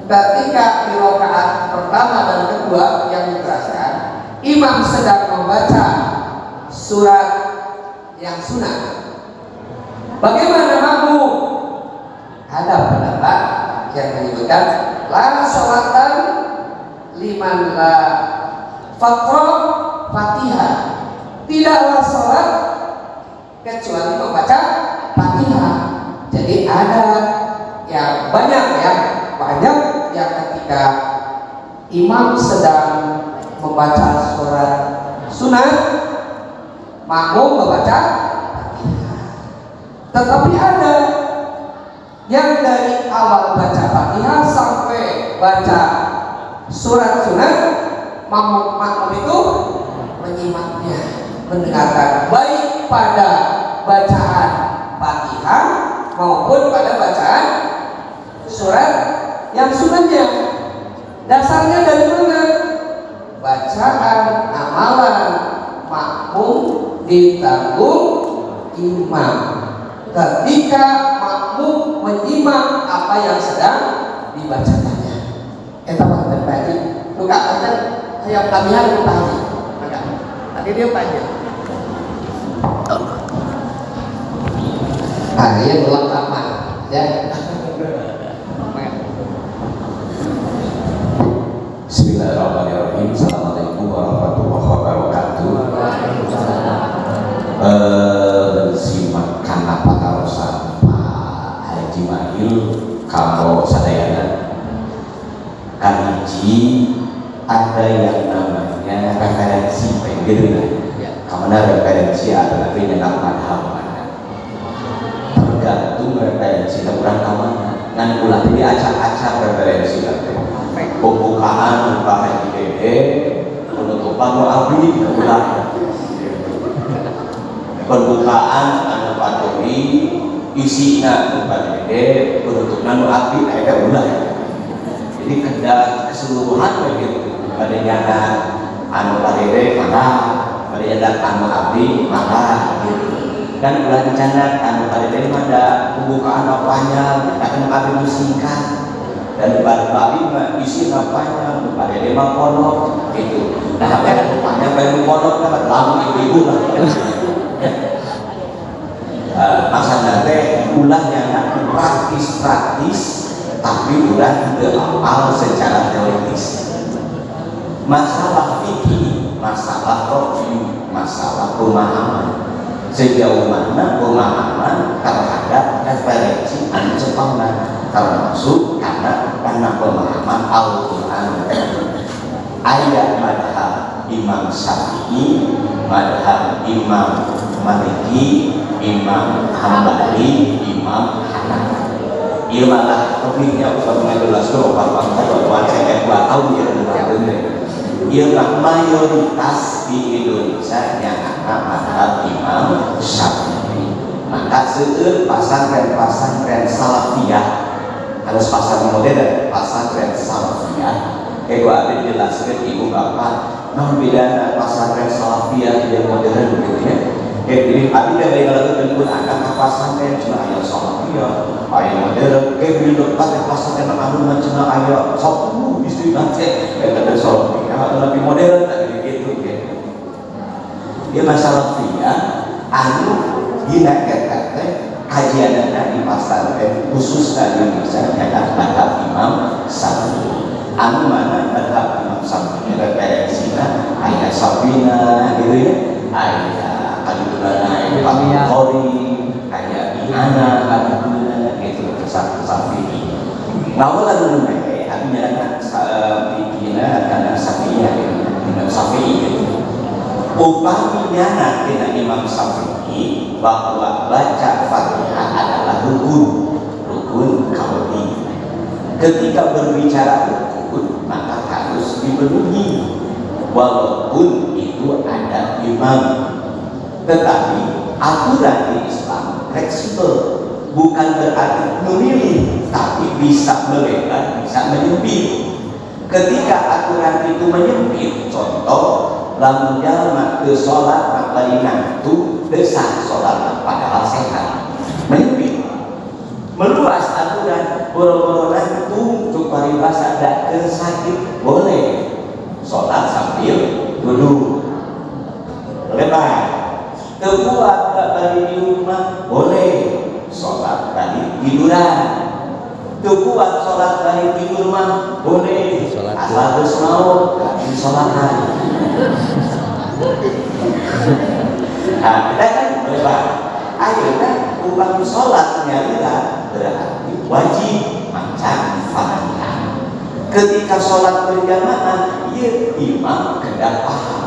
ketika di rakaat pertama dan kedua yang digerakkan, imam sedang membaca surat yang sunnah. Bagaimana makmum? Ada pendapat yang menyebutkan la sholatan liman la faqra Fatihah. Tidaklah sholat kecuali membaca Fatihah. Jadi ada yang banyak yang ketika imam sedang membaca surat sunat, makmum membaca Fatihah. Tetapi ada yang dari awal baca Fatihah sampai baca surat sunat, makmum itu menyimaknya, mendengarkan baik pada bacaan Fatihah maupun pada bacaan surat yang sunatnya. Dasarnya dari mana? Bacaan amalan makmum ditanggung imam. Ketika makmum menyimak apa yang sedang dibacakannya. Kita bakal tadi, buka kan kayak kalian tadi. Tadi dia panjang. Dia ulang kapan? Ya.
Bismillahirrahmanirrahim. Assalamualaikum warahmatullahi wabarakatuh. Simakan apa kalau Pak Haji Mahil kalau sadayana kaniji ada yang namanya referensi pengen kamana referensi adalah penyenak madhab mana tergantung referensi kurang kamana dan ulah ini acak-acak referensi pembukaan Pak Haji Dede penutupan mu'abdi ulah pembukaan anu paturi isina Pak Dede penutupna mu'abdi ada ulah. Jadi keseluruhan begitu pada nyata anu Pak Dede maka pada nyata anu abdi maka gitu. Dan ulah dicandat anu Pak Dede ada pembukaan apanya akan abdi singkat dan abdi isi apanya Pak Dede mah pondok gitu. Nah apa yang rupanya pengen pondok dapat lama ibu lah. Masalah teh ulah yang praktis tapi udah amal secara teoritis. Masalah fikih, masalah review, masalah pemahaman. Sejauh mana pemahaman terhadap referensi anu cepatna termasuk karena pemahaman Al-Quran. Ayat madhab Imam Syafi'i, madhab Imam Maliki, Imam Hambali, Imam Hanafi. Ia malah topiknya usah mengelola seluruh orang saya 2 tahun ya dengar. Ia mayoritas di Indonesia yang anak madhab Imam Syafi'i. Maka seueur pasantren salafiyah harus pasar modern, pasantren salafiyah. Gua ada dijelaskan ibu bapak, non bedana pasantren salafiyah yang modern begitu ya. Jadi artinya dari kalau tentu anak pasantren cuma ayat salafiyah, ayat modern. Beli lepas pasantren anu cuma ayat sok istri nanti ada salafiyah atau lebih modern tadi gitu ya. Dia masalah salafiyah anu dina kata kajian di pasantren khusus di Indonesia adalah madhab Imam Syafi'i. Anu mana madhab Imam Syafi'i referensinya ayat Sabina gitu ya, ayat Adunana Pak Khori, kayak Iana, Upaminya nanti Imam Syafi'i bahwa baca Fatihah adalah rukun kauli. Ketika berbicara rukun maka harus dipenuhi walaupun itu ada imam. Tetapi aturan di Islam fleksibel, bukan berarti memilih, tapi bisa melebar, bisa menyempit. Ketika aturan itu menyempit, contoh lamun jalma ke sholat bari ngantuk desah sholat padahal sehat, menyempit. Meluas aturan boro-boro ngantuk cuk paribasa dak ke sakit boleh sholat sambil duduk lebar. Kebuat bari di rumah boleh sholat bari tiduran. Kebuat sholat bari di rumah boleh asal geus mau sholatkan. Nah, kita kan lebar. Akhirnya upami sholat nyarita berarti wajib maca Fatihah. Ketika sholat berjamaah, ieu imam kedah paham.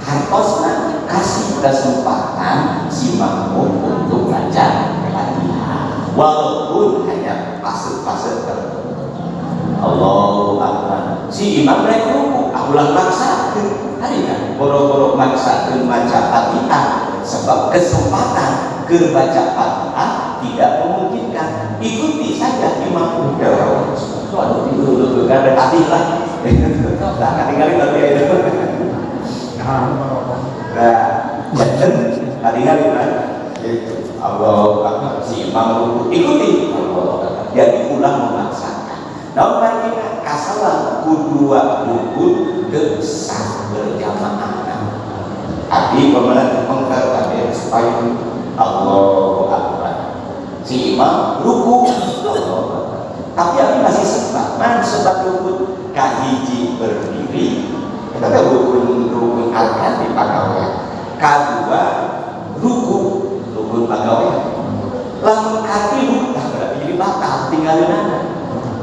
Hartosna kasih kesempatan si makmum untuk baca Fatihah. Walaupun hanya pasut-pasut Allahu Akbar. Si imam rek ruku, ulah maksakeun. Hari kan boro-boro maksakeun maca Fatihah sebab kesempatan keur baca Fatihah tidak memungkinkan. Ikuti saja imam udah. Waduh itu kada hati lah. Nah, kadang-kadang tapi itu. Nah, kadang-kadang kan Allahu Akbar si imam ruku ikuti. Jadi ulang memaksakan. Nah, mereka kasalah kudua rukun gesah berjamaah. Abi pemenang pengkar tadi supaya Allahu Akbar. Si imam ruku, tapi abi masih sempat. Man sempat rukun kahiji berdiri. Kita kan rukun arkan di pagawean. Kedua rukun pagawean. Lamun katilu tak berarti jadi batal tinggalin.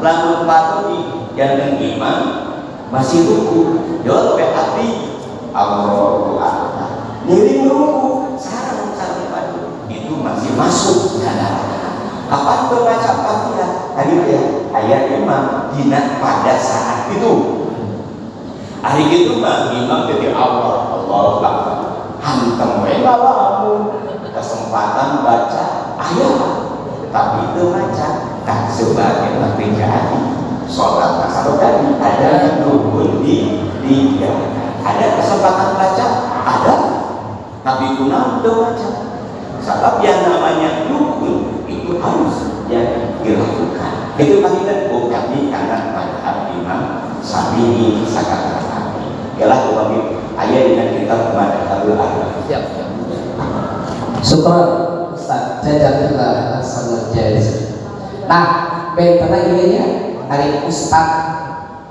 Lamun patut yang imam masih ruku, jauh lebih hati Allahu Akbar. Ngiring ruku, sarang padu itu masih masuk dalam. Kapan membaca Fatihah? Tadi ya, ayat imam dina pada saat itu. Hari itu mah imam jadi Allah, Allahu Akbar. Hantem we lamun kesempatan baca ayat, tapi itu baca tak sebagai terjadi sholat asal tadi ada rukun di tiga, ada kesempatan baca ada, tapi guna untuk baca. Sebab yang namanya rukun itu harus yang dilakukan. Itu pasti bukan karena pada Imam Syafi'i sakata kami. Ialah upami ayat dengan kita kepada Abdul Arba.
Siap. Syukur Ustaz, jazakallah sangat jazz. Nah, bentana ini ya hari Ustaz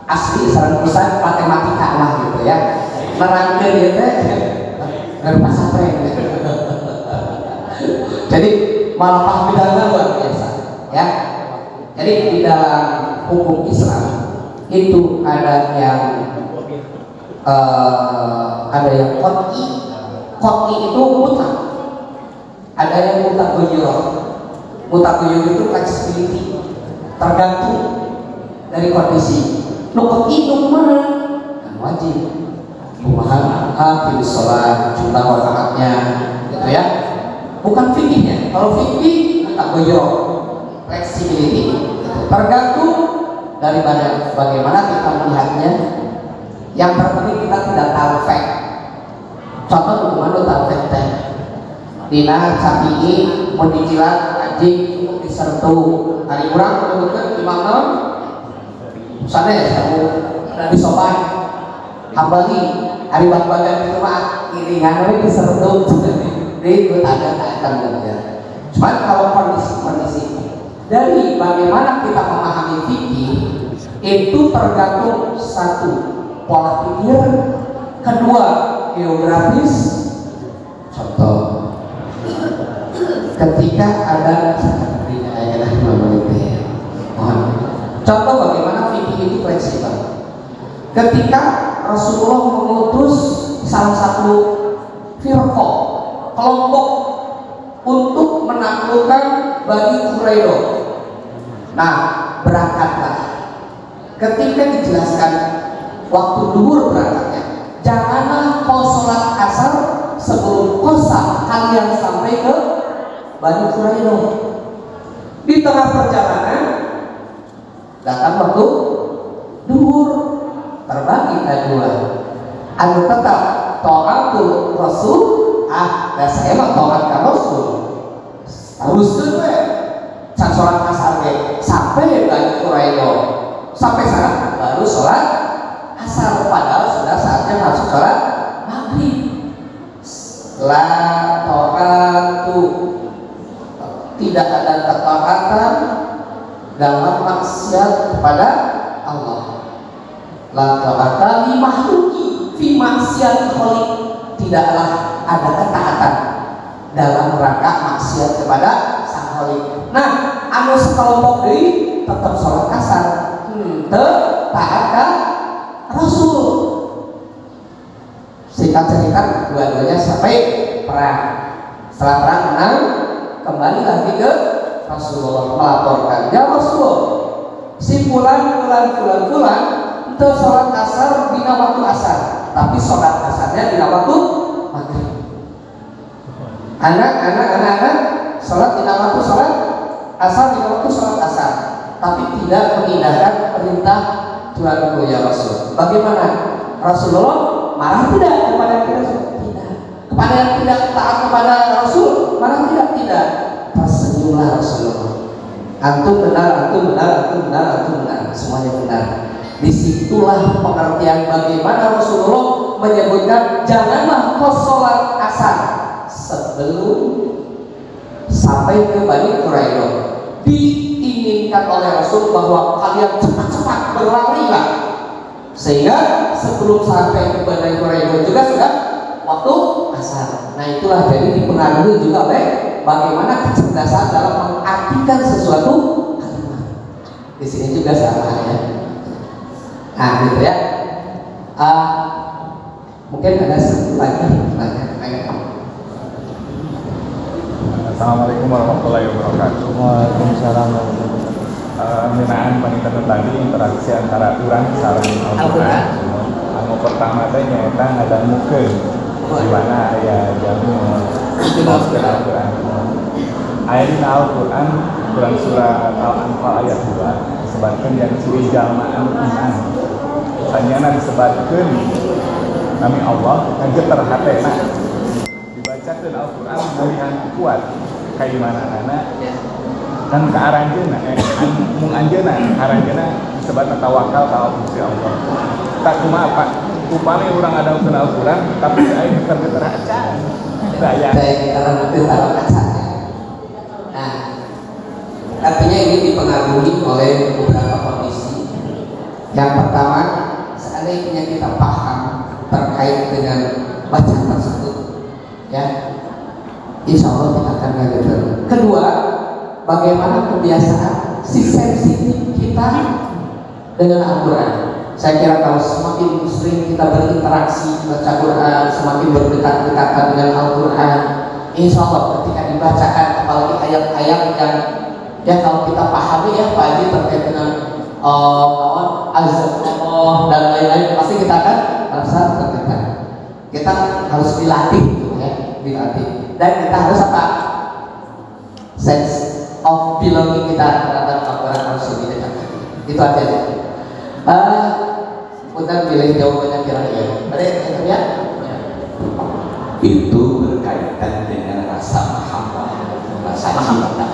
asli sareng Ustaz matematika lah gitu ya. Nerangkeun ieu teh dari pesantren. Jadi malah paham luar biasa ya. Jadi di dalam hukum Islam itu ada yang qat'i itu mutlak. Ada yang mutlak guyur. Mutlak guyur itu flexibility, tergantung dari kondisi. Nu qat'i nu mana? Kan wajib. Kumaha fil shalat, jumlah rakaatnya gitu ya. Bukan fikihnya. Kalau fikih mutlak guyur, flexibility. Tergantung dari bagaimana kita melihatnya. Yang terpenting kita tidak tahu fact. Contoh hukuman tahu fact teh. Dina Syafi'i mun dicilat anjing cukup disertu. Hari urang menyebutkan imam naon? Sanes kamu disopan. Hambali hari bagian itu mah iringan we disertu. Itu ada tanda. Cuman kalau kondisi dari bagaimana kita memahami fikih itu tergantung satu pola pikir, kedua geografis. Contoh ketika ada contoh bagaimana fikih itu fleksibel. Ketika Rasulullah mengutus salah satu firqah, kelompok untuk menaklukkan Bani Quraidah. Nah, berangkatlah. Ketika dijelaskan waktu duhur berangkatnya, janganlah kau sholat asar sebelum qasam kalian sampai ke Bani Quraidah. Di tengah perjalanan datang waktu duhur, terbagi dua. Anu tetap taatul Rasul, dan saya mah taat Rasul. Haruskeun we can sholat asar ge sampai Bani Quraidah. Sampai sana baru sholat asar, padahal sudah saatnya masuk sholat maghrib. La ta'atu, tidak ada ketaatan dalam maksiat kepada Allah. La ta'ata li makhluki fi maksiat khaliq, tidaklah ada ketaatan dalam rangka maksiat kepada sang khaliq. Nah, anu sekelompok deui tetap sholat asar, taat ka Rasul. Singkat-singkat dua-duanya sampai perang. Setelah perang menang, kembali lagi ke Rasulullah melaporkan, ya Rasulullah, si fulan itu sholat asar dina waktu asar, tapi sholat asarnya dina waktu maghrib. Anak sholat dina waktu sholat asar, dina waktu sholat asar, tapi tidak mengindahkan perintah Tuhanku ya Rasul. Bagaimana? Rasulullah marah tidak kepada kita? Tidak. Kepada yang tidak taat kepada Rasul marah tidak. Tersenyumlah Rasulullah. Antum benar, semuanya benar. Disitulah pengertian bagaimana Rasulullah menyebutkan janganlah kau sholat asar sebelum sampai ke Bani Quraidah. Diinginkan oleh Rasul bahwa kalian cepat-cepat berlarilah, sehingga sebelum sampai ke Bani Quraidah juga sudah waktu asar. Nah, itulah jadi dipengaruhi juga oleh bagaimana kecerdasan dalam mengartikan sesuatu kalimat. Di sini juga sama ya. Nah, gitu ya. Mungkin ada satu lagi tanya.
Assalamualaikum warahmatullahi wabarakatuh.
Waalaikumsalam.
Minaan paningkatan tadi interaksi antara urang sareng Al-Qur'an. Anu pertama teh nyaeta ngadangukeun di mana aya jamu Al-Qur'an. Aya dina Al-Qur'an Quran surah Al-Anfal ayat 2 disebutkeun yang ciri jalmaan iman. Sanyana disebutkeun nami Allah ngageter hatena. Dibacakeun Al-Qur'an dengan kuat kayak gimana anak dan ke aranjeuna mung anjeuna aranjeuna disebut tawakal ka Gusti Allah. Tak cuma apa upami urang ada Al-Qur'an tapi aya geter-geter acan. Daya
Geter acan. Nah, artinya ini dipengaruhi oleh beberapa kondisi. Yang pertama, seandainya kita paham terkait dengan bacaan tersebut, ya, insya Allah kita akan ngageter. Kedua, bagaimana kebiasaan si sensitif kita dengan Al-Quran. Saya kira kalau semakin sering kita berinteraksi baca Quran, semakin berdekat-dekatan dengan Al-Quran, insya Allah ketika dibacakan apalagi ayat-ayat yang ya kalau kita pahami ya Pak Haji terkait dengan azab Allah dan lain-lain, pasti kita akan merasa terdekat. Kita harus dilatih, ya, dilatih. Dan kita harus apa? Sense of belonging kita terhadap Al-Quran harus lebih dekat. Itu aja. Untuk pilih jawabannya kira-kira. Ada yang ya?
Itu berkaitan dengan rasa mahabbah, rasa cinta.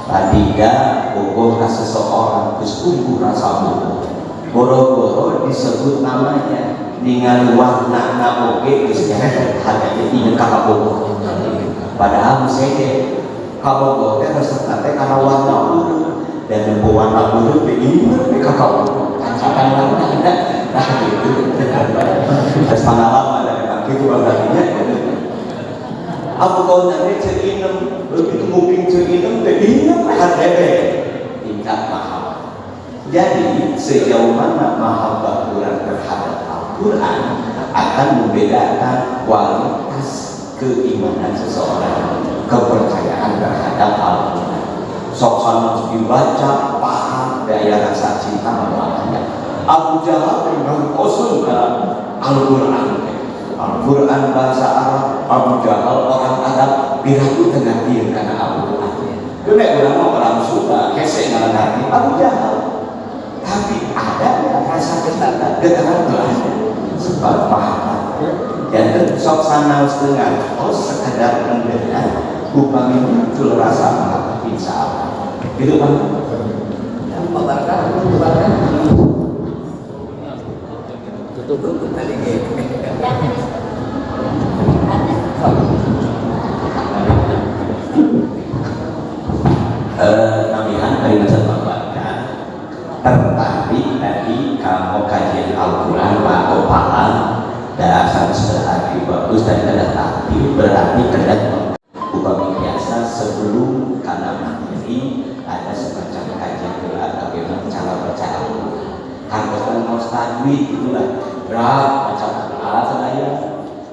Tadinya bogoh ke seseorang terus tumbuh rasa bogoh. Boro-boro disebut namanya dengan warna naoge istilahnya hanya ini kakak bogoh. Padahal misalnya kalau bogoh resep nanti karena warna biru dan warna biru begini kakak bogoh. Akan warna tidak. Nah itu. Terus pengalaman dari itu artinya. Aku kau nanti cerinem, begitu mungkin cerinem, begini hadebe tingkat mahal. Jadi sejauh mana mahabbah Quran terhadap Al-Quran akan akan membedakan kualitas keimanan seseorang, kepercayaan terhadap Al-Quran. Sok sana dibaca, paham, daya rasa cinta melalui Abu Jahal memang kosong dalam Al-Quran. Al-Quran bahasa Arab, Abu Jahal orang Arab, biraku tengah dia karena Al-Quran. Itu orang Sunda, kesek ngaran Abu Jahal. Tapi ada rasa getaran Belanda sebab paham. Dan sok sana setengah, sekadar mendengar, upami muncul rasa paham, insya Allah. Gitu Pak.
Tutup tadi gitu.
Namihan dari Masjid Bapak tertarik tadi kamu kajian Al-Quran atau paham dasar sehari bagus dan kena takdir berarti kena upami biasa sebelum karena materi ada semacam kajian gerak bagaimana cara baca Al-Quran. Kalau mau tajwid itulah berat macam saya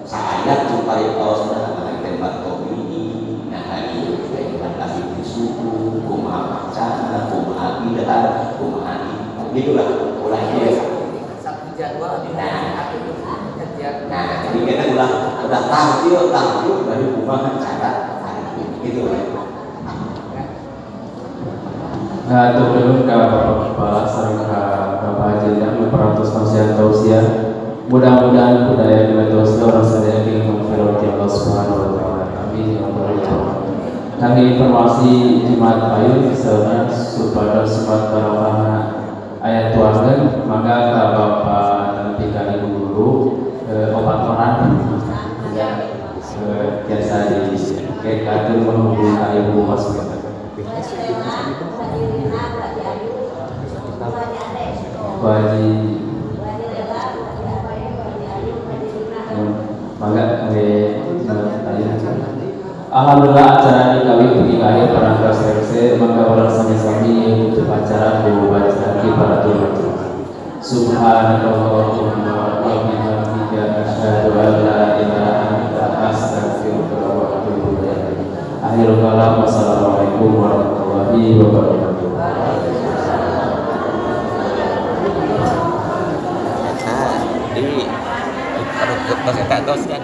sayat supaya tahu sudah mengenai tempat kopi ini. Nah ini tempat kasih suku kumaha bacaan kumaha bid'ah kumaha gitulah mulai
Satu jadwal
nah jadi kita udah tampil dari kumaha cara gitu lah.
Untuk dulu ke Bapak sareng ka Bapak Haji dan peratus nasihat tausiah. Mudah-mudahan budaya dua tausiah orang sadaya ing mangfirati Allah Subhanahu wa taala. Amin ya rabbal alamin. Kami informasi Jumat Ayu misalnya supaya semat barokah ayat tuangan maka ka Bapak nanti kali guru opat orang biasa di kayak menghubungi ibu hospital. Wajib Alhamdulillah acara ini kami pergi akhir perangkat selesai maka orang sami-sami untuk acara baca para tuan. Subhanallahumma wa bihamdika asyhadu an la ilaha illa anta astaghfiruka wa atubu ilaik. Akhirul kalam wassalamualaikum warahmatullahi wabarakatuh.
Ini harus pas tak tahu kan.